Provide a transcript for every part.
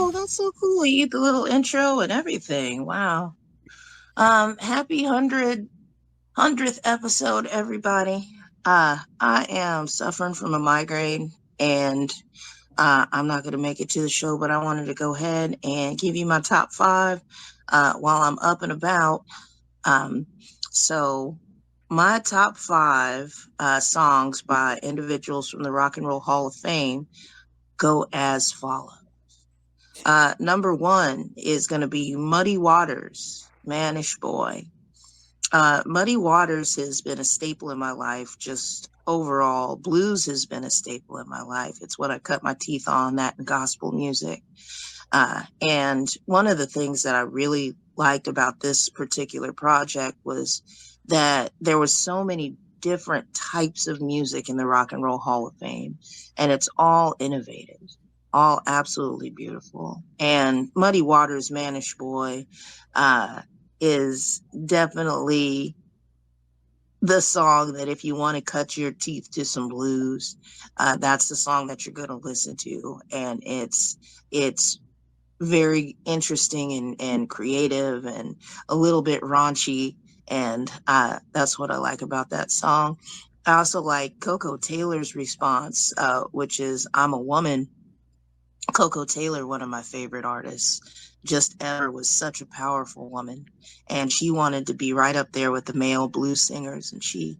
Oh, that's so cool. You get the little intro and everything. Wow. Happy 100th episode, everybody. I am suffering from a migraine, and I'm not going to make it to the show, but I wanted to go ahead and give you my top five while I'm up and about. Um, so, my top five songs by individuals from the Rock and Roll Hall of Fame go as follows. Number one is going to be Muddy Waters, Mannish Boy. Muddy Waters has been a staple in my life, just overall. Blues has been a staple in my life. It's what I cut my teeth on, that and gospel music. And one of the things that I really liked about this particular project was that there was so many different types of music in the Rock and Roll Hall of Fame, and it's all innovative, all absolutely beautiful. And Muddy Waters, Mannish Boy, is definitely the song that if you want to cut your teeth to some blues, that's the song that you're going to listen to. And it's very interesting and creative and a little bit raunchy. And that's what I like about that song. I also like Coco Taylor's response, which is I'm a Woman. Coco Taylor, one of my favorite artists, just ever, was such a powerful woman. And she wanted to be right up there with the male blues singers, and she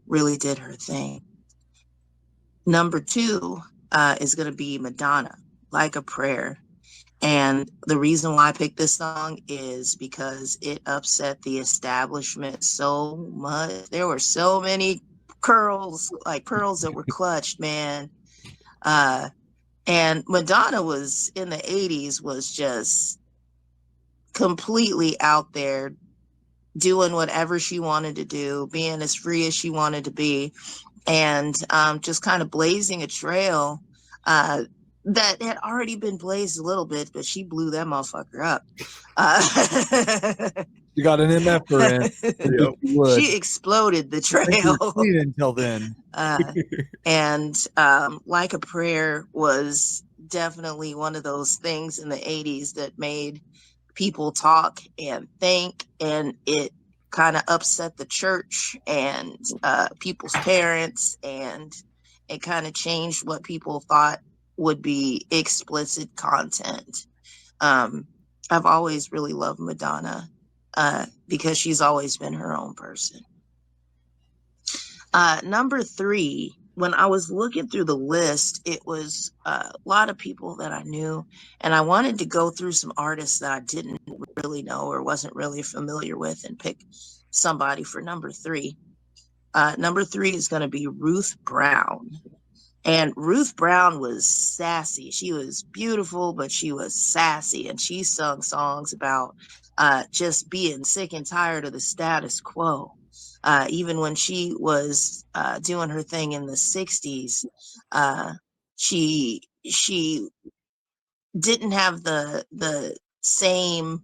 really did her thing. Number two is going to be Madonna, Like a Prayer. And the reason why I picked this song is because it upset the establishment so much. There were so many curls, like pearls that were clutched, man. And Madonna was in the 80s, was just completely out there doing whatever she wanted to do, being as free as she wanted to be, and just kind of blazing a trail that had already been blazed a little bit, but she blew that motherfucker up. You got an MF for in. She exploded the trail. Clean until then. And Like a Prayer was definitely one of those things in the 80s that made people talk and think, and it kind of upset the church and people's parents, and it kind of changed what people thought would be explicit content. I've always really loved Madonna because she's always been her own person. Number three, when I was looking through the list, it was a lot of people that I knew, and I wanted to go through some artists that I didn't really know or wasn't really familiar with and pick somebody for number three. Number three is going to be Ruth Brown. And Ruth Brown was sassy. She was beautiful, but she was sassy, and she sung songs about just being sick and tired of the status quo. Even when she was doing her thing in the 60s, she didn't have the same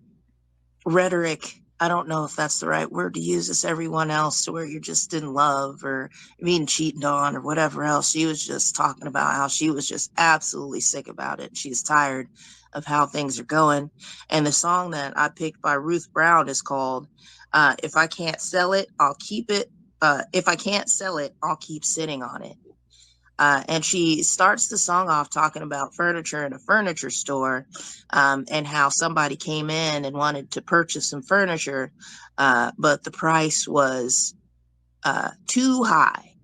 rhetoric. I don't know if that's the right word to use, as everyone else, to where you're just in love or being cheated on or whatever else. She was just talking about how she was just absolutely sick about it. She's tired of how things are going. And the song that I picked by Ruth Brown is called If I Can't Sell It, I'll Keep It. If I Can't Sell It, I'll Keep Sitting on It. And she starts the song off talking about furniture in a furniture store, and how somebody came in and wanted to purchase some furniture, but the price was too high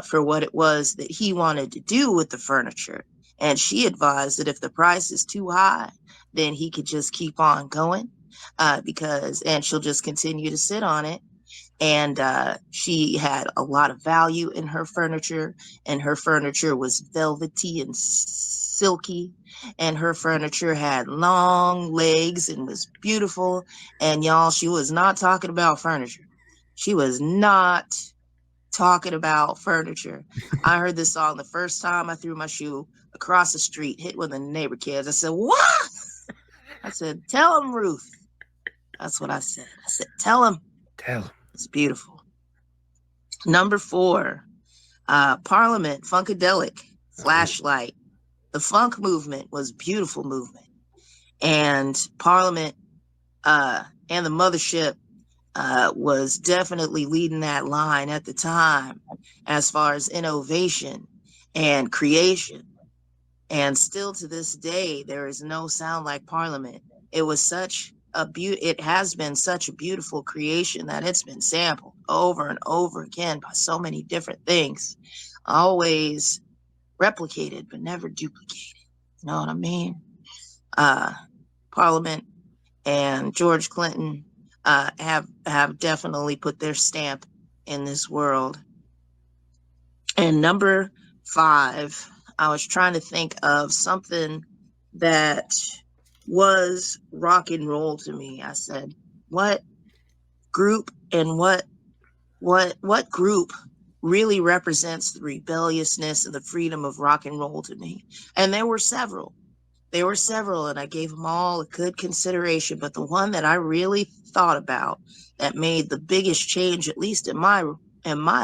for what it was that he wanted to do with the furniture. And she advised that if the price is too high, then he could just keep on going, and she'll just continue to sit on it. And she had a lot of value in her furniture, and her furniture was velvety and silky, and her furniture had long legs and was beautiful. And y'all, she was not talking about furniture. She was not talking about furniture. I heard this song the first time. I threw my shoe across the street, hit one of the neighbor kids. I said, "What?" I said, "Tell him, Ruth." That's what I said. I said, "Tell him." It's beautiful. Number four, Parlament, Funkentelchy, Flashlight. The funk movement was a beautiful movement. And Parliament and the mothership was definitely leading that line at the time as far as innovation and creation. And still to this day, there is no sound like Parliament. It was such a it has been such a beautiful creation that it's been sampled over and over again by so many different things, always replicated but never duplicated. You know what I mean? Parliament and George Clinton have definitely put their stamp in this world. And number 5, I was trying to think of something that was rock and roll to me. I said, what group and what group really represents the rebelliousness and the freedom of rock and roll to me? And there were several. And I gave them all a good consideration. But the one that I really thought about that made the biggest change, at least in my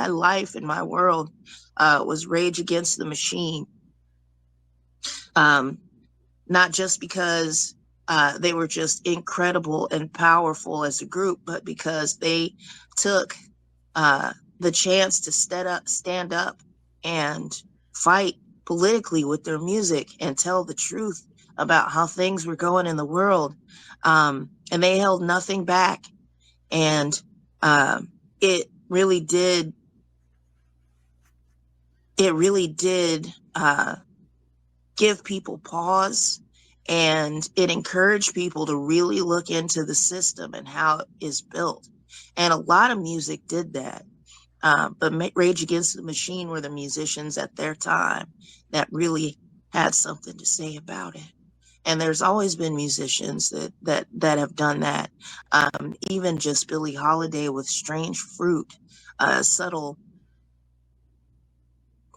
life, in my world, was Rage Against the Machine. Not just because they were just incredible and powerful as a group, but because they took the chance to stand up and fight politically with their music and tell the truth about how things were going in the world. And they held nothing back. And it really did give people pause, and it encouraged people to really look into the system and how it is built. And a lot of music did that. But Rage Against the Machine were the musicians at their time that really had something to say about it. And there's always been musicians that have done that. Even just Billie Holiday with Strange Fruit, subtle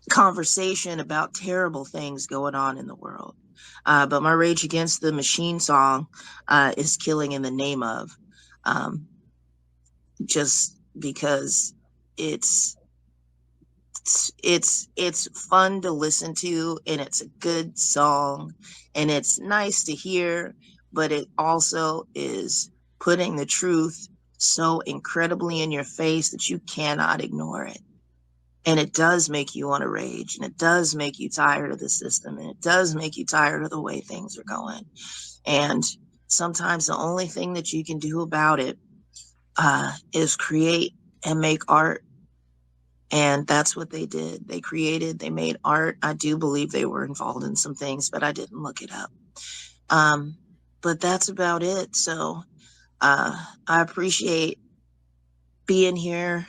conversation about terrible things going on in the world. But my Rage Against the Machine song is Killing in the Name of, just because it's fun to listen to, and it's a good song, and it's nice to hear, but it also is putting the truth so incredibly in your face that you cannot ignore it. And it does make you want to rage, and it does make you tired of the system, and it does make you tired of the way things are going. And sometimes the only thing that you can do about it is create and make art. And that's what they did. They made art. I do believe they were involved in some things, but I didn't look it up. But that's about it. So I appreciate being here,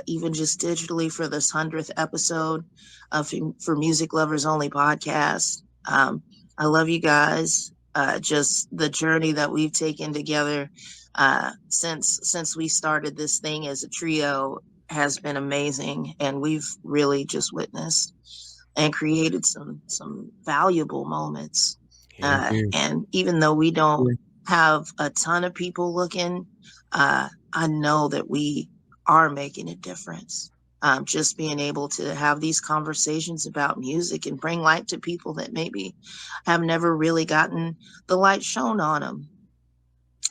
even just digitally, for this 100th episode of For Music Lovers Only podcast. I love you guys. Just the journey that we've taken together since we started this thing as a trio has been amazing, and we've really just witnessed and created some valuable moments. And even though we don't have a ton of people looking, I know that we are making a difference. Just being able to have these conversations about music and bring light to people that maybe have never really gotten the light shown on them.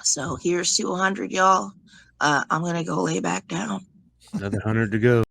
So here's to 100, y'all. I'm going to go lay back down. Another 100 to go.